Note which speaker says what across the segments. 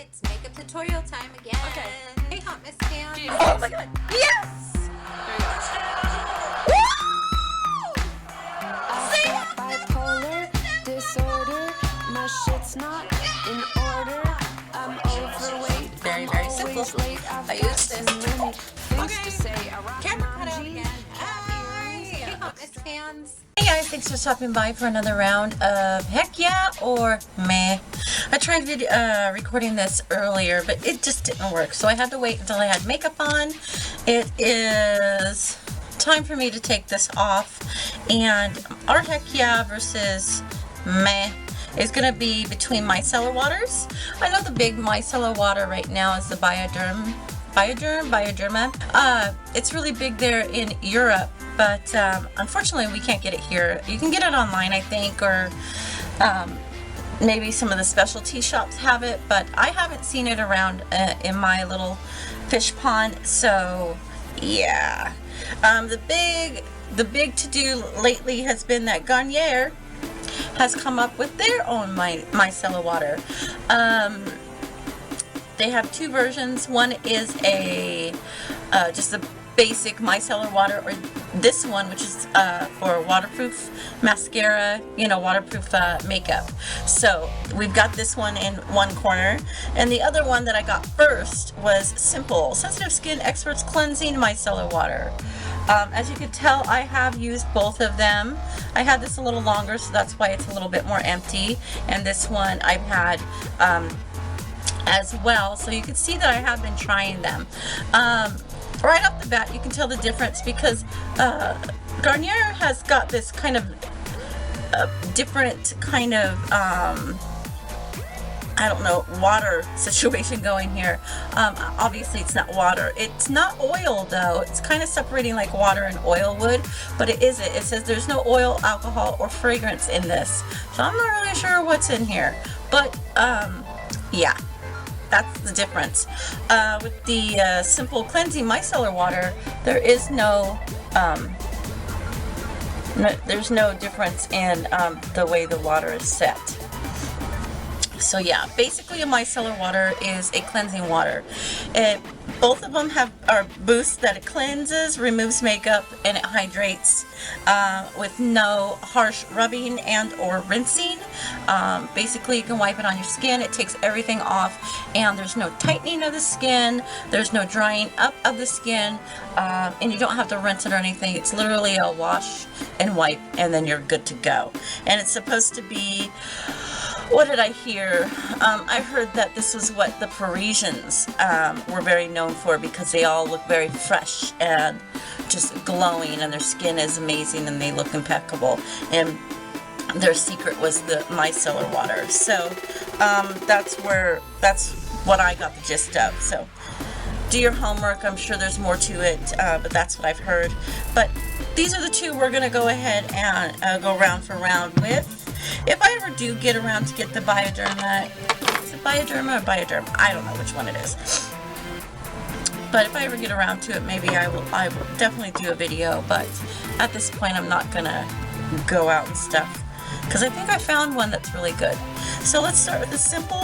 Speaker 1: it's makeup tutorial time again.
Speaker 2: Okay.
Speaker 1: Hey, Hot Miss Cam.
Speaker 2: Oh my god.
Speaker 1: Yes!
Speaker 2: There you
Speaker 3: I got bipolar disorder. My shit's not in order. I'm overweight.
Speaker 2: Very, very simple. I use this.
Speaker 1: Camera cut out again. Hey, Hot Miss fans.
Speaker 2: Hey guys, thanks for stopping by for another round of heck yeah or meh. I tried recording this earlier, but it just didn't work, so I had to wait until I had makeup on. It is time for me to take this off, and our heck yeah versus meh is going to be between micellar waters. I know the big micellar water right now is the Bioderma. It's really big there in Europe, but unfortunately we can't get it here. You can get it online, I think, or maybe some of the specialty shops have it, but I haven't seen it around in my little fish pond. So yeah, the big to-do lately has been that Garnier has come up with their own micellar water. They have two versions. One is a just a basic micellar water, or this one, which is for waterproof mascara, you know, waterproof makeup. So we've got this one in one corner, and the other one that I got first was Simple Sensitive Skin Experts Cleansing Micellar Water. As you can tell, I have used both of them. I had this a little longer, so that's why it's a little bit more empty, and this one I've had as well, so you can see that I have been trying them. Right off the bat, you can tell the difference because Garnier has got this kind of different kind of I don't know, water situation going here. Obviously it's not water. It's not oil though. It's kind of separating like water and oil would, but it isn't. It says there's no oil, alcohol, or fragrance in this. So I'm not really sure what's in here. But yeah, that's the difference. With the Simple Cleansing Micellar Water, there is no there's no difference in the way the water is set. So yeah, basically a micellar water is a cleansing water. Both of them are boosts that it cleanses, removes makeup, and it hydrates with no harsh rubbing and or rinsing. Basically, you can wipe it on your skin. It takes everything off, and there's no tightening of the skin. There's no drying up of the skin, and you don't have to rinse it or anything. It's literally a wash and wipe, and then you're good to go. And it's supposed to be, what did I hear? I heard that this was what the Parisians were very known for, because they all look very fresh and just glowing, and their skin is amazing and they look impeccable. And their secret was the micellar water. So that's what I got the gist of. So do your homework. I'm sure there's more to it, but that's what I've heard. But these are the two we're going to go ahead and go round for round with. If I ever do get around to get the Bioderma, is it Bioderma or Bioderma? I don't know which one it is. But if I ever get around to it, maybe I will definitely do a video. But at this point, I'm not gonna go out and stuff, because I think I found one that's really good. So let's start with the Simple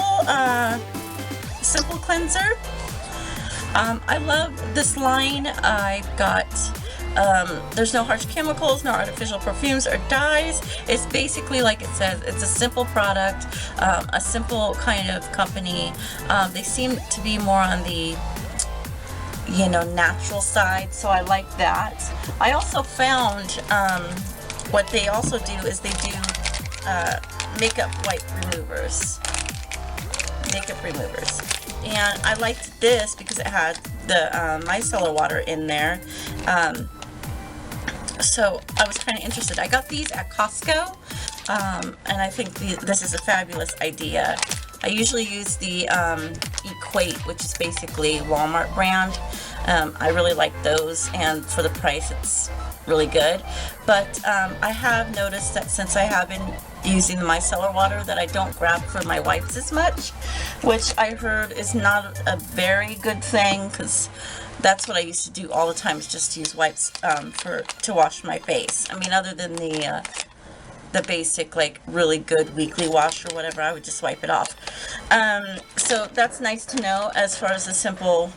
Speaker 2: Cleanser. I love this line. I've got there's no harsh chemicals, no artificial perfumes or dyes. It's basically, like it says, it's a simple product, a simple kind of company. They seem to be more on the, you know, natural side, so I like that. I also found what they also do is they do makeup wipe removers. And I liked this because it had the micellar water in there. So I was kind of interested. I got these at Costco, and I think this is a fabulous idea. I usually use the Equate, which is basically Walmart brand. I really like those, and for the price it's really good. But I have noticed that since I have been using the micellar water, that I don't grab for my wipes as much, which I heard is not a very good thing, because that's what I used to do all the time, is just use wipes to wash my face. I mean, other than the basic, like, really good weekly wash or whatever, I would just wipe it off. so that's nice to know as far as the simple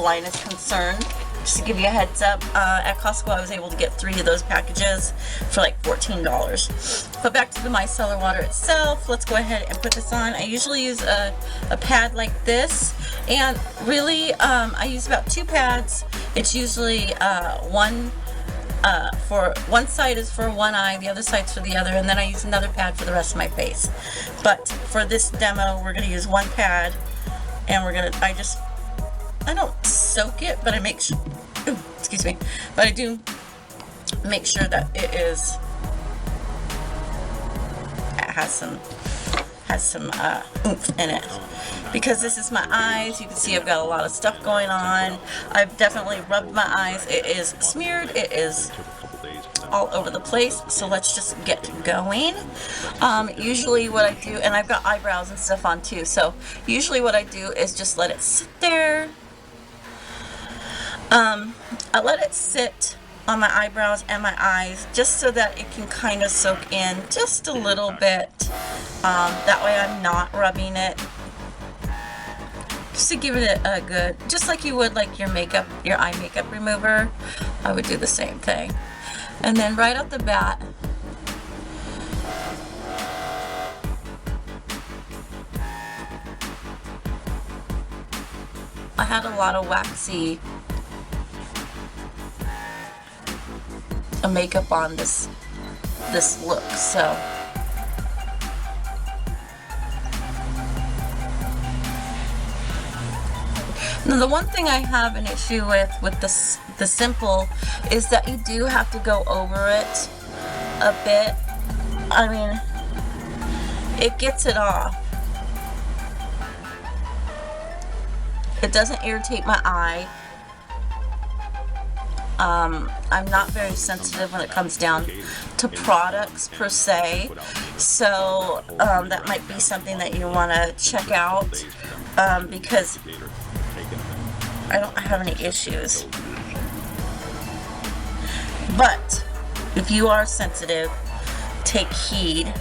Speaker 2: line is concerned. Just to give you a heads up, at Costco I was able to get 3 of those packages for like $14. But back to the micellar water itself, let's go ahead and put this on. I usually use a pad like this, and really I use about 2 pads. It's usually one for one side is for one eye, the other side's for the other, and then I use another pad for the rest of my face. But for this demo, we're gonna use one pad, and I don't soak it, but I make sure, excuse me, but I do make sure that it has some oomph in it. Because this is my eyes, you can see I've got a lot of stuff going on. I've definitely rubbed my eyes. It is smeared, it is all over the place, so let's just get going. Usually what I do, and I've got eyebrows and stuff on too, so usually what I do is just let it sit there. I let it sit on my eyebrows and my eyes just so that it can kind of soak in just a little bit. That way I'm not rubbing it. Just to give it a good, just like you would like your eye makeup remover, I would do the same thing. And then right off the bat, I had a lot of waxy makeup on this look, so now the one thing I have an issue with the simple is that you do have to go over it a bit. I mean, it gets it off. It doesn't irritate my eye. I'm not very sensitive when it comes down to products per se, so that might be something that you want to check out, because I don't have any issues. But if you are sensitive, take heed.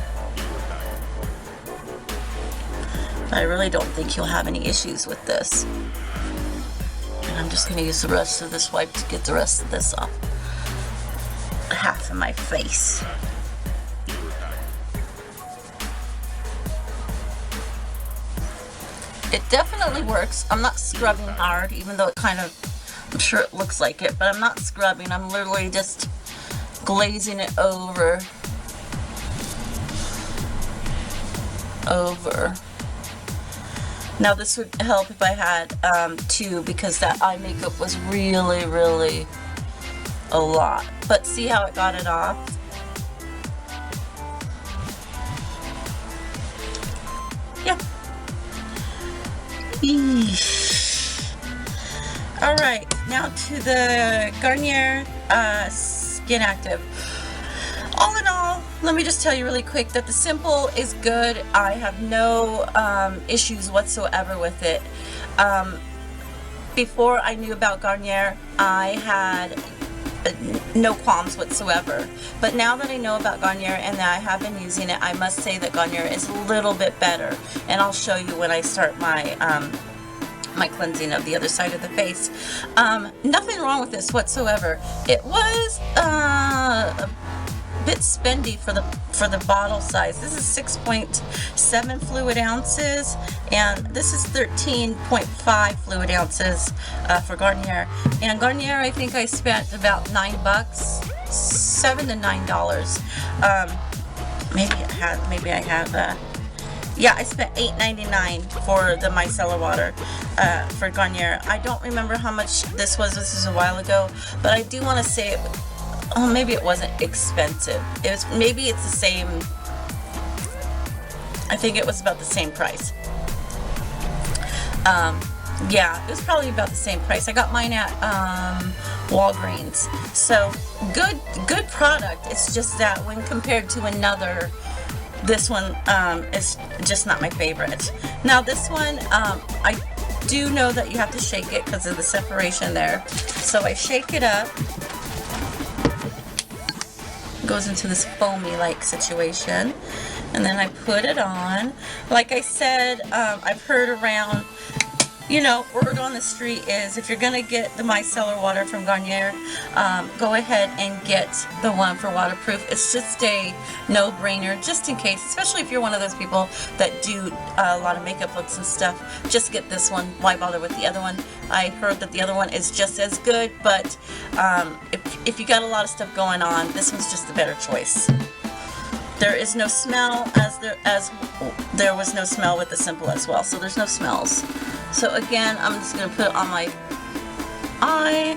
Speaker 2: I really don't think you'll have any issues with this. I'm just going to use the rest of this wipe to get the rest of this off half of my face. It definitely works. I'm not scrubbing hard, even though it kind of, I'm sure it looks like it, but I'm not scrubbing. I'm literally just glazing it over. Now this would help if I had 2, because that eye makeup was really, really a lot. But see how it got it off? Yeah. Alright, now to the Garnier Skin Active. All in all, let me just tell you really quick that the simple is good. I have no issues whatsoever with it. Before I knew about Garnier, I had no qualms whatsoever. But now that I know about Garnier and that I have been using it, I must say that Garnier is a little bit better. And I'll show you when I start my my cleansing of the other side of the face. Nothing wrong with this whatsoever. It was a bit spendy for the bottle size. This is 6.7 fluid ounces, and this is 13.5 fluid ounces for Garnier. And Garnier, I think I spent about $9, $7 to $9. Maybe I have. Yeah, I spent $8.99 for the micellar water for Garnier. I don't remember how much this was. This is a while ago, but I do want to say it. Oh, maybe it wasn't expensive. Maybe it's the same. I think it was about the same price. Yeah, it was probably about the same price. I got mine at Walgreens. So good product. It's just that when compared to another, this one is just not my favorite. Now this one, I do know that you have to shake it because of the separation there. So I shake it up. Goes into this foamy like situation, and then I put it on. Like I said, I've heard around, you know, word on the street is if you're gonna get the micellar water from Garnier, go ahead and get the one for waterproof. It's just a no-brainer, just in case, especially if you're one of those people that do a lot of makeup looks and stuff. Just get this one. Why bother with the other one? I heard that the other one is just as good, but if you got a lot of stuff going on, this one's just a better choice. There is no smell, as there was no smell with the Simple as well, so there's no smells. So again, I'm just going to put it on my eye.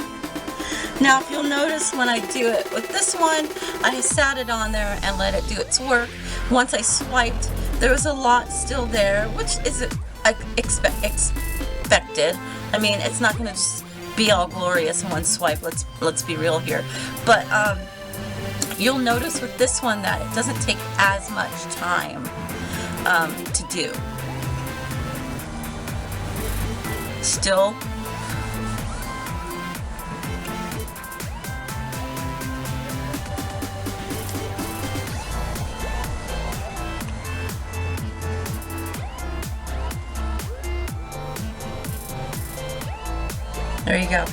Speaker 2: Now if you'll notice when I do it with this one, I sat it on there and let it do its work. Once I swiped, there was a lot still there, which is expected. I mean, it's not going to just be all glorious in one swipe, let's be real here. But you'll notice with this one that it doesn't take as much time to do. Still, there you go.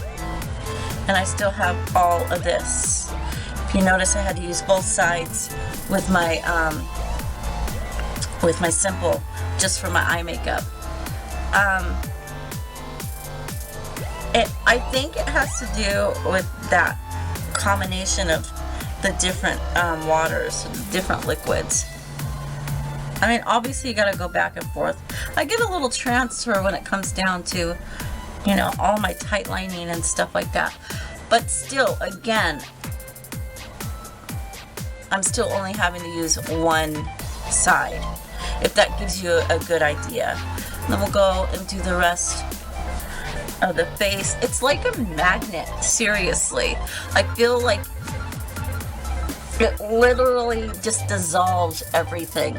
Speaker 2: And I still have all of this. If you notice, I had to use both sides with my Simple, just for my eye makeup. I think it has to do with that combination of the different waters, different liquids. I mean, obviously you gotta go back and forth. I get a little transfer when it comes down to, you know, all my tight lining and stuff like that. But still, again, I'm still only having to use one side, if that gives you a good idea. Then we'll go and do the rest of the face. It's like a magnet, seriously. I feel like it literally just dissolves everything.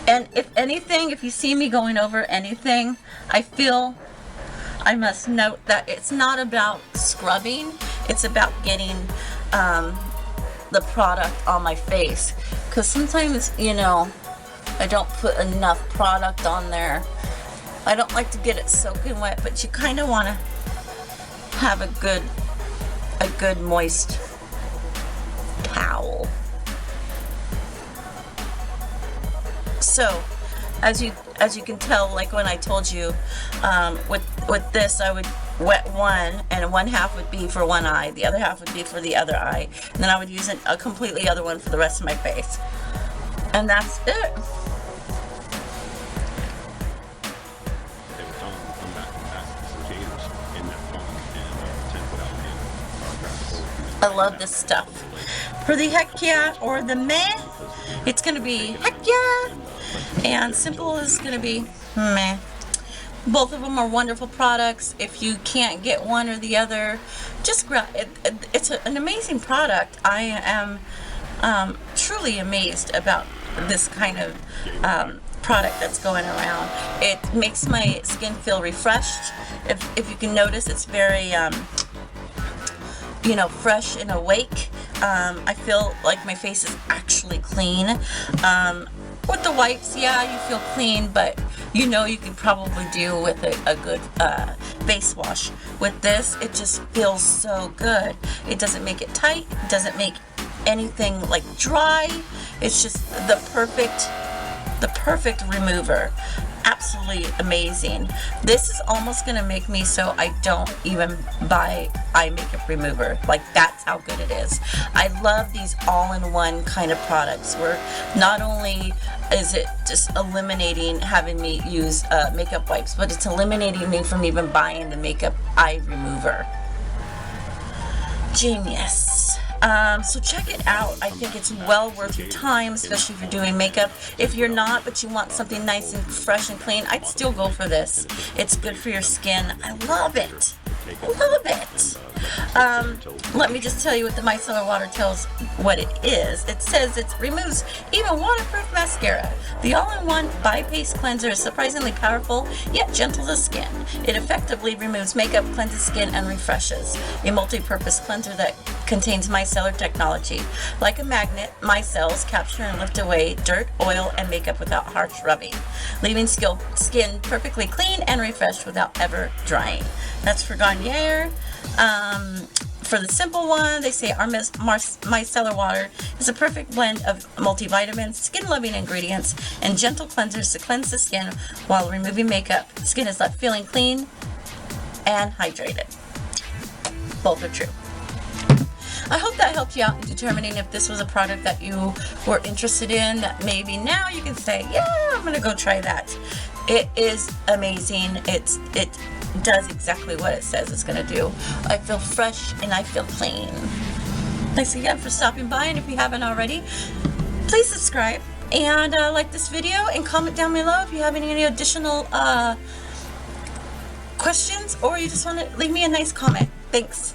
Speaker 2: And if anything, if you see me going over anything, I feel I must note that it's not about scrubbing, it's about getting the product on my face. Because sometimes, you know, I don't put enough product on there. I don't like to get it soaking wet, but you kind of want to have a good moist towel. So, as you can tell, like when I told you, with this I would wet one, and one half would be for one eye, the other half would be for the other eye, and then I would use a completely other one for the rest of my face, and that's it. I love this stuff. For the heck yeah or the meh, it's gonna be heck yeah, and Simple is gonna be meh. Both of them are wonderful products. If you can't get one or the other, just grab it. It's an amazing product. I am truly amazed about this kind of product that's going around. It makes my skin feel refreshed. If you can notice, it's very you know, fresh and awake. I feel like my face is actually clean. With the wipes, yeah, you feel clean, but you know you could probably do with a good face wash. With this, it just feels so good. It doesn't make it tight, it doesn't make anything like dry. It's just the perfect remover. Absolutely amazing. This is almost gonna make me so I don't even buy eye makeup remover. Like, that's how good it is. I love these all-in-one kind of products where not only is it just eliminating having me use makeup wipes, but it's eliminating me from even buying the makeup eye remover. Genius. So check it out. I think it's well worth your time, especially if you're doing makeup. If you're not, but you want something nice and fresh and clean, I'd still go for this. It's good for your skin. I love it. love it. Let me just tell you what the micellar water tells what it is. It says it removes even waterproof mascara. The all-in-one by-paste cleanser is surprisingly powerful, yet gentle to skin. It effectively removes makeup, cleanses skin, and refreshes. A multi-purpose cleanser that contains micellar technology. Like a magnet, micelles capture and lift away dirt, oil, and makeup without harsh rubbing, leaving skin perfectly clean and refreshed without ever drying. That's for Garnier. For the simple one, they say our micellar water is a perfect blend of multivitamins, skin-loving ingredients, and gentle cleansers to cleanse the skin while removing makeup. The skin is left feeling clean and hydrated. Both are true. I hope that helped you out in determining if this was a product that you were interested in, that maybe now you can say, yeah, I'm going to go try that. It is amazing. It does exactly what it says it's going to do. I feel fresh and I feel clean. Thanks again for stopping by, and if you haven't already, please subscribe and like this video and comment down below if you have any additional questions, or you just want to leave me a nice comment. Thanks.